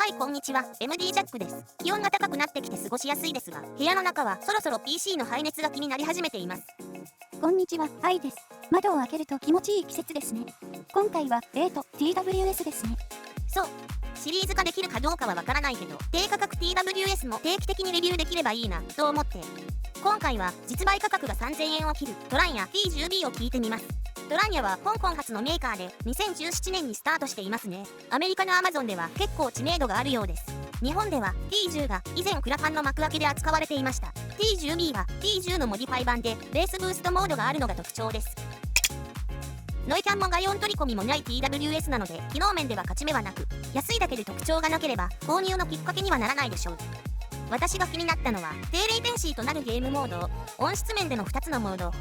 はい、こんにちは。MD ジャックです。気温が高くなってきて過ごしやすいですが、部屋の中はそろそろ PC の排熱が気になり始めています。こんにちは、愛です。窓を開けると気持ちいい季節ですね。今回は TWS ですね。そう。シリーズ化できるかどうかはわからないけど、低価格 TWS も定期的にレビューできればいいな、と思って。今回は実売価格が3000円を切るトランヤ T10B を聞いてみます。トランヤは香港発のメーカーで2017年にスタートしていますね。アメリカの Amazon では結構知名度があるようです。日本では T10 が以前クラファンの幕開けで扱われていました。T10B は T10 のモディファイ版でベースブーストモードがあるのが特徴です。ノイキャンも外音取り込みもない TWS なので機能面では勝ち目はなく、安いだけで特徴がなければ購入のきっかけにはならないでしょう。私が気になったのは低レイテンシーとなるゲームモード、音質面での2つのモード、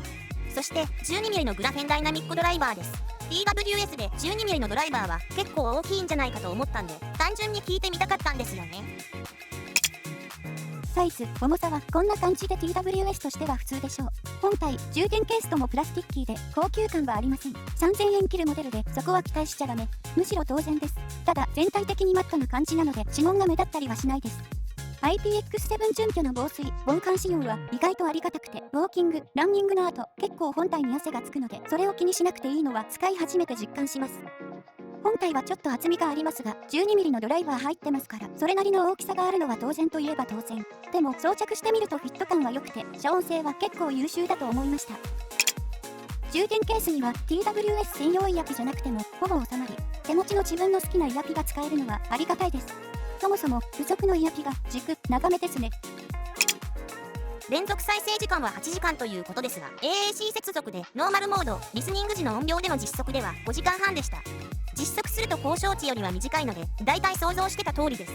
そして 12mm のグラフェンダイナミックドライバーです。 TWS で 12mm のドライバーは結構大きいんじゃないかと思ったんで、単純に聞いてみたかったんですよね。サイズ、重さはこんな感じで TWS としては普通でしょう。本体、充電ケースともプラスティッキーで高級感はありません。3000円切るモデルでそこは期待しちゃダメ。むしろ当然です。ただ全体的にマットな感じなので指紋が目立ったりはしないです。IPX7 準拠の防水、防寒仕様は意外とありがたくて、ウォーキング、ランニングの後、結構本体に汗がつくので、それを気にしなくていいのは使い始めて実感します。本体はちょっと厚みがありますが、12mm のドライバー入ってますから、それなりの大きさがあるのは当然といえば当然。でも装着してみるとフィット感は良くて、遮音性は結構優秀だと思いました。充電ケースには TWS 専用イヤピじゃなくてもほぼ収まり、手持ちの自分の好きなイヤピが使えるのはありがたいです。そもそも付属のイヤピが軸長めですね。連続再生時間は8時間ということですが、 AAC 接続でノーマルモード、リスニング時の音量での実測では5時間半でした。実測すると交渉値よりは短いので、だいたい想像してた通りです。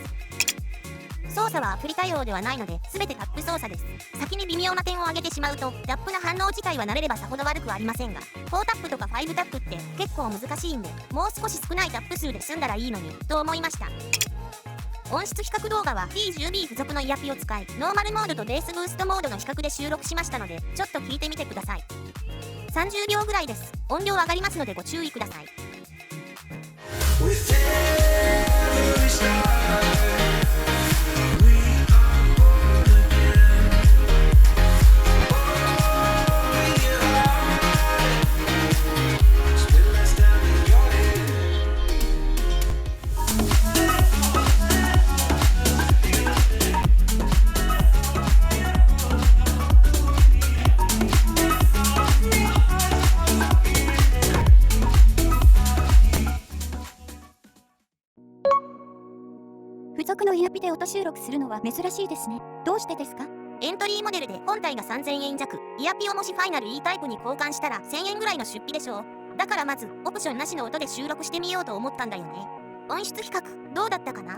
操作はアプリ対応ではないので全てタップ操作です。先に微妙な点を挙げてしまうと、タップな反応自体は慣れればさほど悪くはありませんが、4タップとか5タップって結構難しいんで、もう少し少ないタップ数で済んだらいいのにと思いました。音質比較動画は T10B 付属のイヤピを使い、ノーマルモードとベースブーストモードの比較で収録しましたので、ちょっと聞いてみてください。30秒ぐらいです。音量上がりますのでご注意ください。付属のイヤピで音収録するのは珍しいですね。どうしてですか？エントリーモデルで本体が3000円弱、イヤピをもしファイナル E タイプに交換したら1000円ぐらいの出費でしょう。だからまずオプションなしの音で収録してみようと思ったんだよね。音質比較どうだったかな？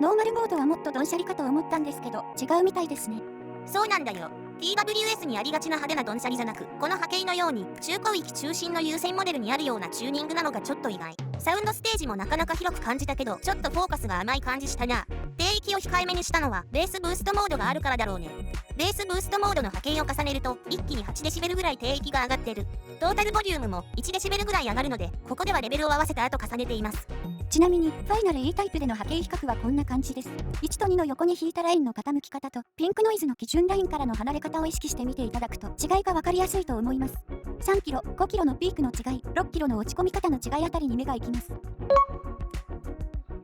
ノーマルモードはもっとドンシャリかと思ったんですけど、違うみたいですね。そうなんだよ。 TWS にありがちな派手なドンシャリじゃなく、この波形のように中高域中心の優先モデルにあるようなチューニングなのがちょっと意外。サウンドステージもなかなか広く感じたけど、ちょっとフォーカスが甘い感じしたな。低域を控えめにしたのはベースブーストモードがあるからだろうね。ベースブーストモードの波形を重ねると一気に 8dB ぐらい低域が上がってる。トータルボリュームも 1dB ぐらい上がるので、ここではレベルを合わせた後重ねています。ちなみにファイナル E タイプでの波形比較はこんな感じです。1と2の横に引いたラインの傾き方とピンクノイズの基準ラインからの離れ方を意識して見ていただくと違いが分かりやすいと思います。3キロ、5キロのピークの違い、6キロの落ち込み方の違いあたりに目が行きます。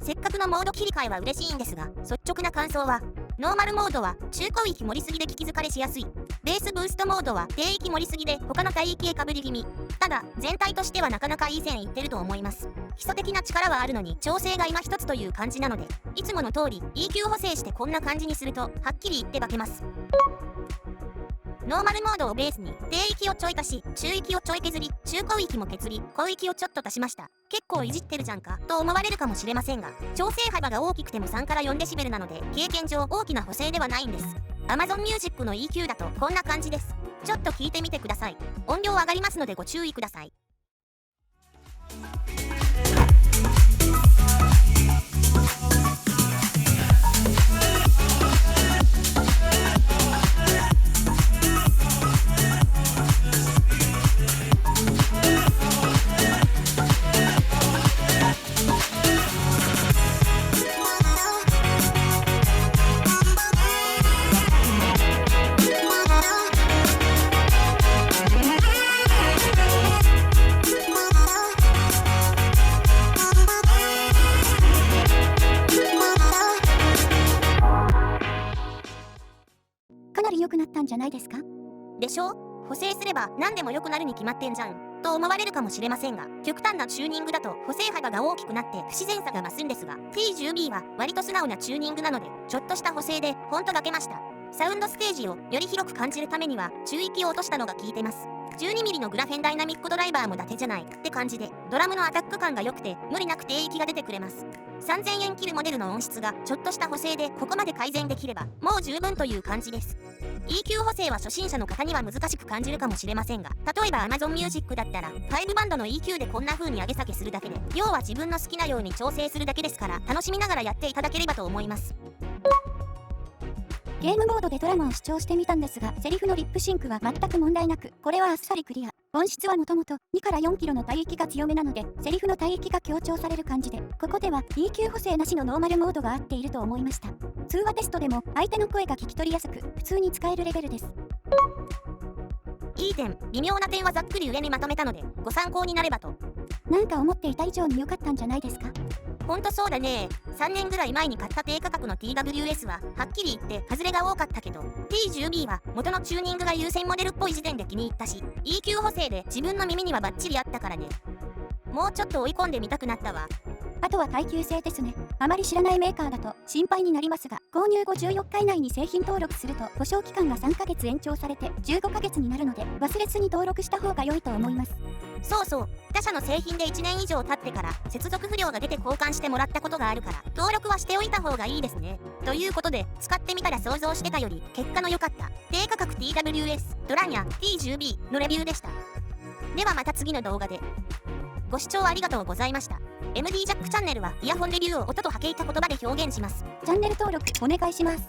せっかくのモード切り替えは嬉しいんですが、率直な感想は、ノーマルモードは中高域盛りすぎで聞き疲れしやすい。ベースブーストモードは低域盛りすぎで他の帯域へかぶり気味。ただ全体としてはなかなかいい線いってると思います。基礎的な力はあるのに調整が今一つという感じなので、いつもの通り EQ 補正してこんな感じにするとはっきり言って化けます。ノーマルモードをベースに低域をちょい足し、中域をちょい削り、中高域も削り、高域をちょっと足しました。結構いじってるじゃんかと思われるかもしれませんが、調整幅が大きくても3から 4dB なので経験上大きな補正ではないんです。 Amazon Music の EQ だとこんな感じです。ちょっと聞いてみてください。音量上がりますのでご注意ください。でしょ？補正すれば何でも良くなるに決まってんじゃんと思われるかもしれませんが、極端なチューニングだと補正幅が大きくなって不自然さが増すんですが、 T10B は割と素直なチューニングなので、ちょっとした補正でほんと化けました。サウンドステージをより広く感じるためには中域を落としたのが効いてます。12mm のグラフェンダイナミックドライバーも伊達じゃないって感じで、ドラムのアタック感が良くて無理なく低域が出てくれます。3000円切るモデルの音質がちょっとした補正でここまで改善できればもう十分という感じです。EQ 補正は初心者の方には難しく感じるかもしれませんが、例えば Amazon Music だったら5バンドの EQ でこんな風に上げ下げするだけで、要は自分の好きなように調整するだけですから、楽しみながらやっていただければと思います。ゲームモードでドラマを視聴してみたんですが、セリフのリップシンクは全く問題なく、これはあっさりクリア。音質はもともと2から4キロの帯域が強めなので、セリフの帯域が強調される感じで、ここでは EQ 補正なしのノーマルモードが合っていると思いました。通話テストでも相手の声が聞き取りやすく、普通に使えるレベルです。いい点、微妙な点はざっくり上にまとめたのでご参考になればと。なんか思っていた以上に良かったんじゃないですか？ほんとそうだね。3年ぐらい前に買った低価格の TWS ははっきり言って外れが多かったけど、 T10B は元のチューニングが優先モデルっぽい時点で気に入ったし、 EQ 補正で自分の耳にはバッチリあったからね。もうちょっと追い込んでみたくなったわ。あとは耐久性ですね。あまり知らないメーカーだと心配になりますが、購入後14日以内に製品登録すると保証期間が3ヶ月延長されて15ヶ月になるので、忘れずに登録した方が良いと思います。そうそう、他社の製品で1年以上経ってから接続不良が出て交換してもらったことがあるから、登録はしておいた方がいいですね。ということで、使ってみたら想像してたより結果の良かった低価格 TWS ドランや T10B のレビューでした。ではまた次の動画で。ご視聴ありがとうございました。MD ジャックチャンネルはイヤホンレビューを音と波形た言葉で表現します。チャンネル登録お願いします。